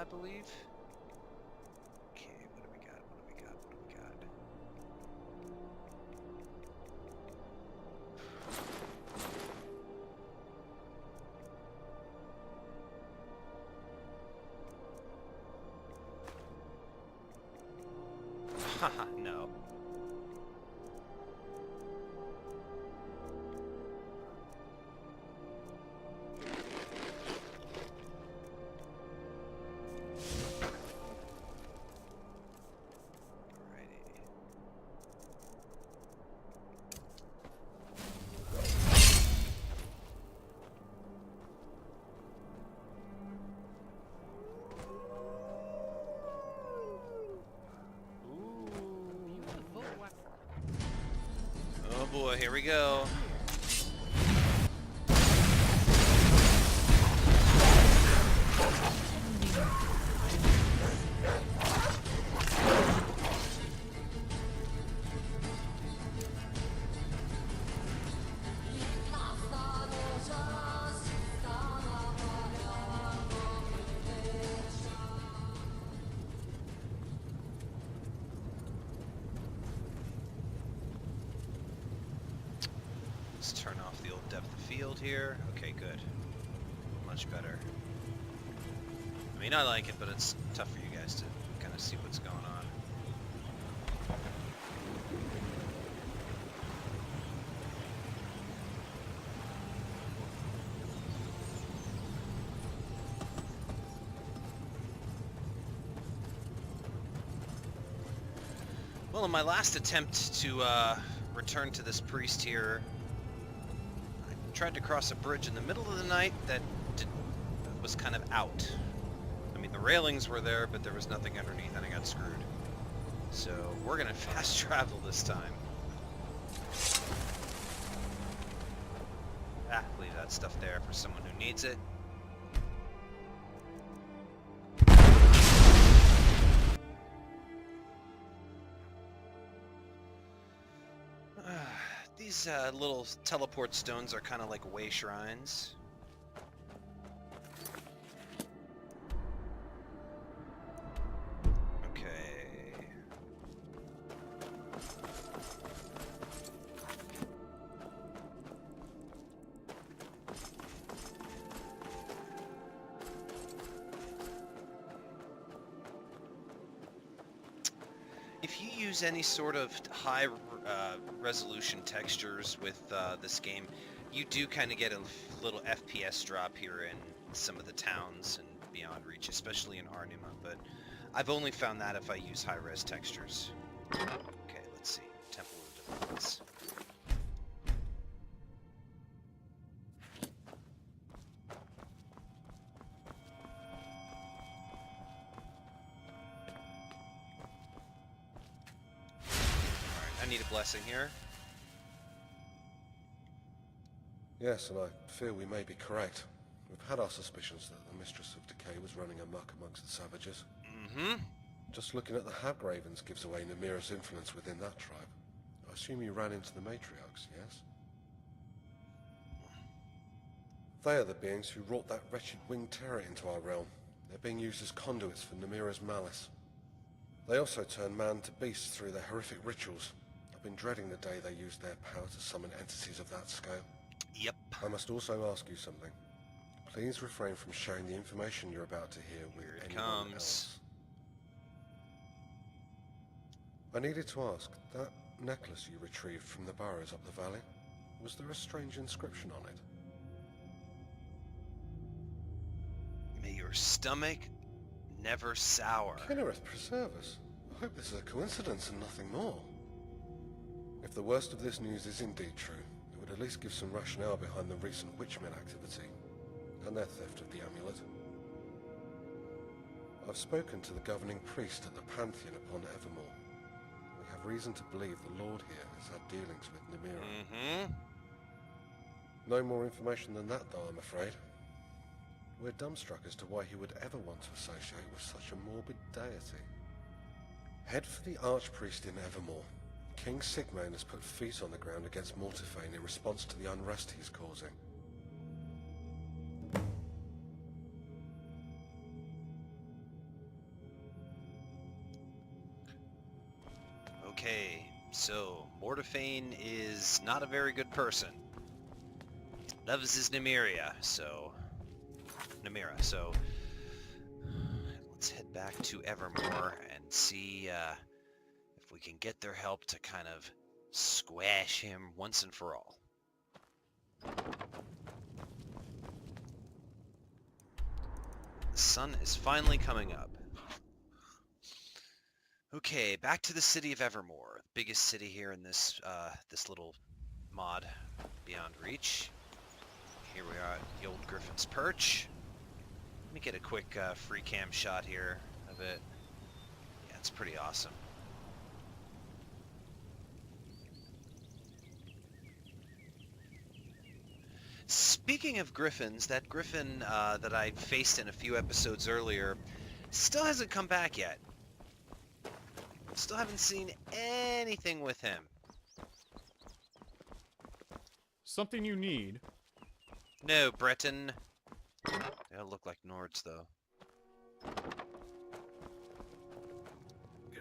believe. Okay, what do we got? What do we got? What do we got? Haha, no. Oh boy, here we go. Let's turn off the old depth of field here. Okay, good. Much better. I mean, I like it, but it's tough for you guys to kind of see what's going on. Well, in my last attempt to return to this priest here, I tried to cross a bridge in the middle of the night that was kind of out. I mean, the railings were there, but there was nothing underneath, and I got screwed. So we're gonna fast travel this time. Leave that stuff there for someone who needs it. These little teleport stones are kind of like way shrines. Okay. If you use any sort of high resolution textures with this game, you do kind of get a little FPS drop here in some of the towns and beyond reach, especially in Arnima, but I've only found that if I use high-res textures. Okay, let's see. Temple of Deliverance. I need a blessing here. Yes, and I fear we may be correct. We've had our suspicions that the Mistress of Decay was running amok amongst the savages. Mm-hmm. Just looking at the Hagravens gives away Namira's influence within that tribe. I assume you ran into the matriarchs, yes? They are the beings who wrought that wretched winged terror into our realm. They're being used as conduits for Namira's malice. They also turn man to beast through their horrific rituals. I've been dreading the day they use their power to summon entities of that scale. Yep. I must also ask you something. Please refrain from sharing the information you're about to hear with Here it anyone comes. else. I needed to ask, that necklace you retrieved from the burrows up the valley, was there a strange inscription on it? May your stomach never sour. Kinnereth preserve us. I hope this is a coincidence and nothing more. If the worst of this news is indeed true, it would at least give some rationale behind the recent witchman activity and their theft of the amulet. I've spoken to the governing priest at the Pantheon upon Evermore. We have reason to believe the Lord here has had dealings with Namira. Mm-hmm. No more information than that, though, I'm afraid. We're dumbstruck as to why he would ever want to associate with such a morbid deity. Head for the Archpriest in Evermore. King Sigmund has put feet on the ground against Mortifayne in response to the unrest he's causing. so Mortifayne is not a very good person. Loves his Namira, so let's head back to Evermore and see if we can get their help to kind of squash him once and for all. The sun is finally coming up. Okay, back to the city of Evermore, the biggest city here in this this little mod, Beyond Reach. Here we are at the old Griffin's Perch. Let me get a quick free cam shot here of it. Yeah, it's pretty awesome. Speaking of griffins, that griffin that I faced in a few episodes earlier still hasn't come back yet. Still haven't seen anything with him. Something you need? No, Breton. They all look like Nords, though.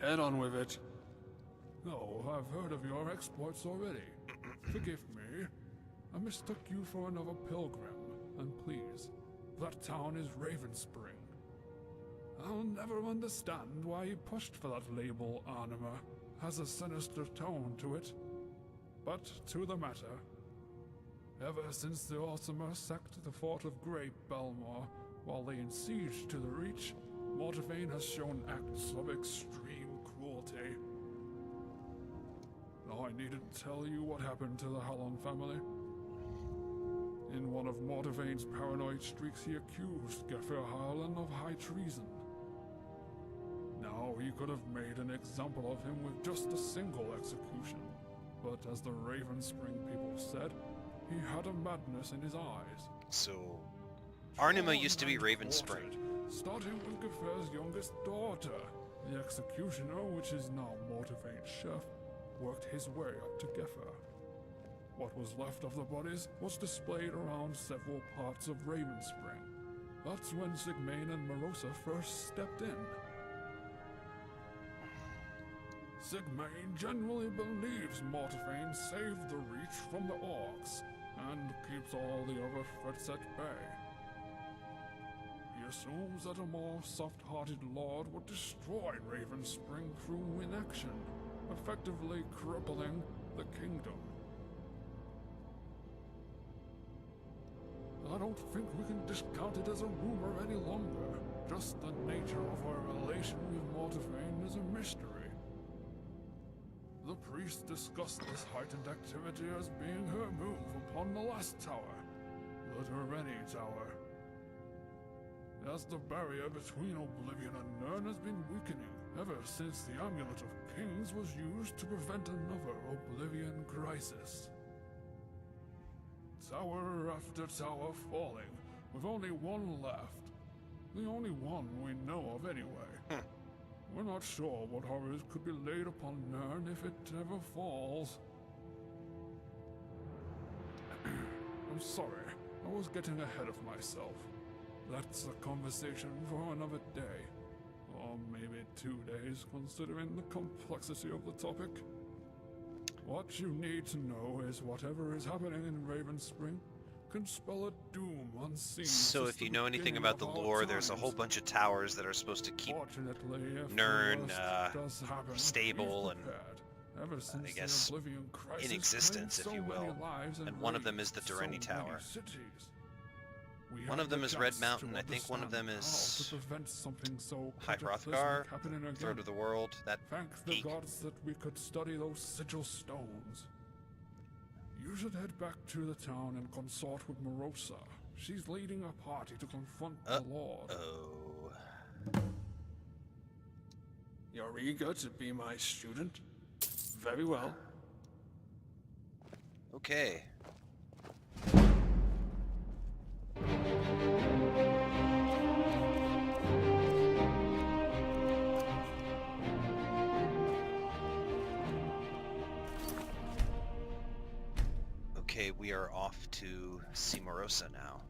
Get on with it. No, I've heard of your exploits already. Forgive me. I mistook you for another pilgrim. And please, that town is Ravenspring. I'll never understand why you pushed for that label, Arnima. Has a sinister tone to it. But to the matter. Ever since the Ultima sacked the fort of Great Belmont, while laying siege to the Reach, Mortifayne has shown acts of extreme cruelty. Now I needn't tell you what happened to the Howlon family. In one of Mortifayne's paranoid streaks, he accused Geffer Howlon of high treason. Now he could have made an example of him with just a single execution, but as the Ravenspring people said, he had a madness in his eyes. So, Arnima used to be Ravenspring. Starting with Geffer's youngest daughter. The executioner, which is now Mortifayne's chef, worked his way up to Geffer. What was left of the bodies was displayed around several parts of Ravenspring. That's when Sigmain and Marosa first stepped in. Sigmain genuinely believes Mortifayne saved the Reach from the orcs, and keeps all the other threats at bay. He assumes that a more soft-hearted lord would destroy Ravenspring through inaction, effectively crippling the kingdom. I don't think we can discount it as a rumor any longer. Just the nature of her relation with Mortifayne is a mystery. The priest discussed this heightened activity as being her move upon the last tower, the Durrani Tower. As the barrier between Oblivion and Nirn has been weakening ever since the Amulet of Kings was used to prevent another Oblivion crisis. Tower after tower falling, with only one left. The only one we know of anyway. We're not sure what horrors could be laid upon Nirn if it ever falls. I'm sorry, I was getting ahead of myself. That's a conversation for another day. Or maybe 2 days, considering the complexity of the topic. What you need to know is whatever is happening in Ravenspring can spell a doom unseen. So if you know anything about the lore, there's a whole bunch of towers that are supposed to keep Nirn stable and I guess in existence, if you will. And one of them is the Durrani Tower. One of them is Red Mountain. I think one of them is High Hrothgar, Third of the World. That Thank the peak. gods that we could study those sigil stones. You should head back to the town and consort with Marosa. She's leading a party to confront the Lord. Oh. You're eager to be my student? Very well. Okay. Okay, we are off to see Marosa now.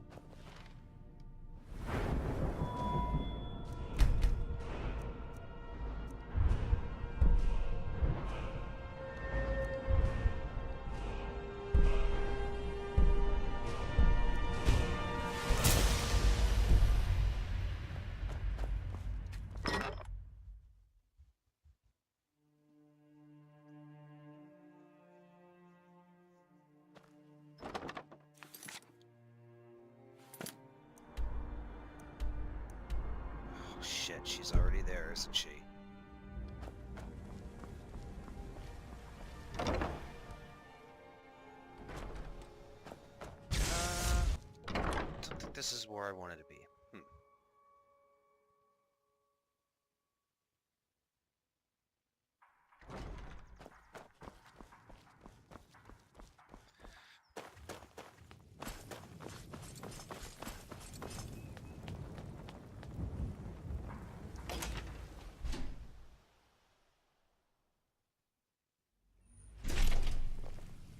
shit, she's already there, isn't she? Don't think this is where I wanted to be.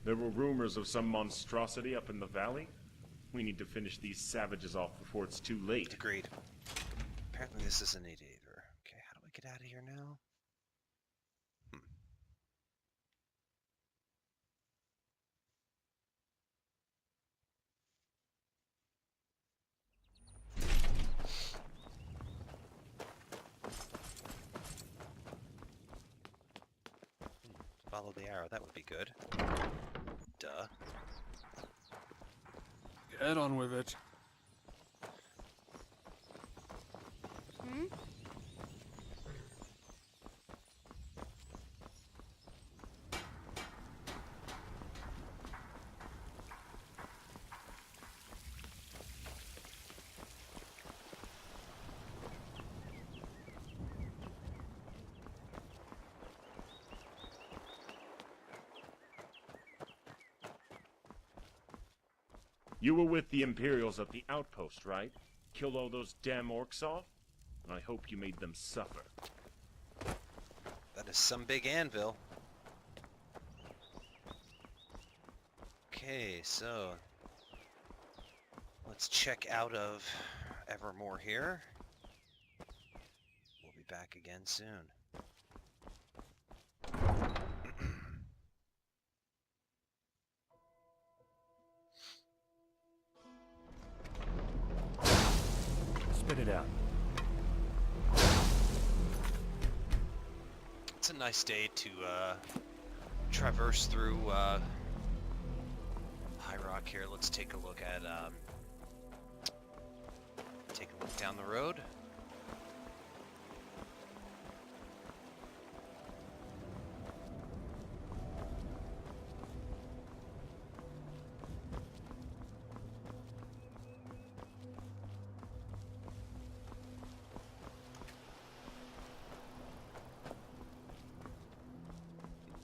There were rumors of some monstrosity up in the valley. We need to finish these savages off before it's too late. Agreed. Apparently this is an 8-8er. Okay, how do I get out of here now? Follow the arrow, that would be good. Duh. Get on with it. You were with the Imperials at the outpost, right? Killed all those damn orcs off? And I hope you made them suffer. That is some big anvil. Okay, so let's check out of Evermore here. We'll be back again soon. Spit it out. It's a nice day to traverse through High Rock here. Let's take a look at down the road.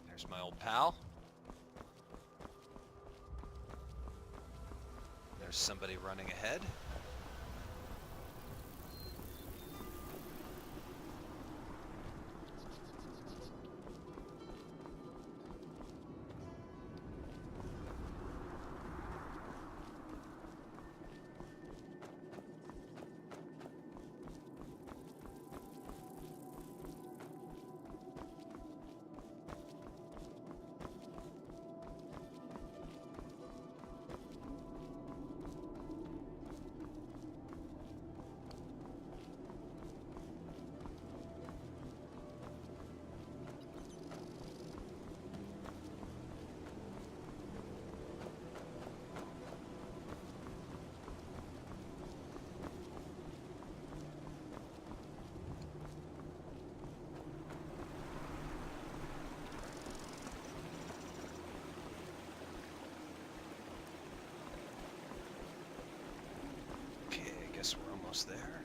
There's my old pal. There's somebody running ahead. Okay, I guess we're almost there.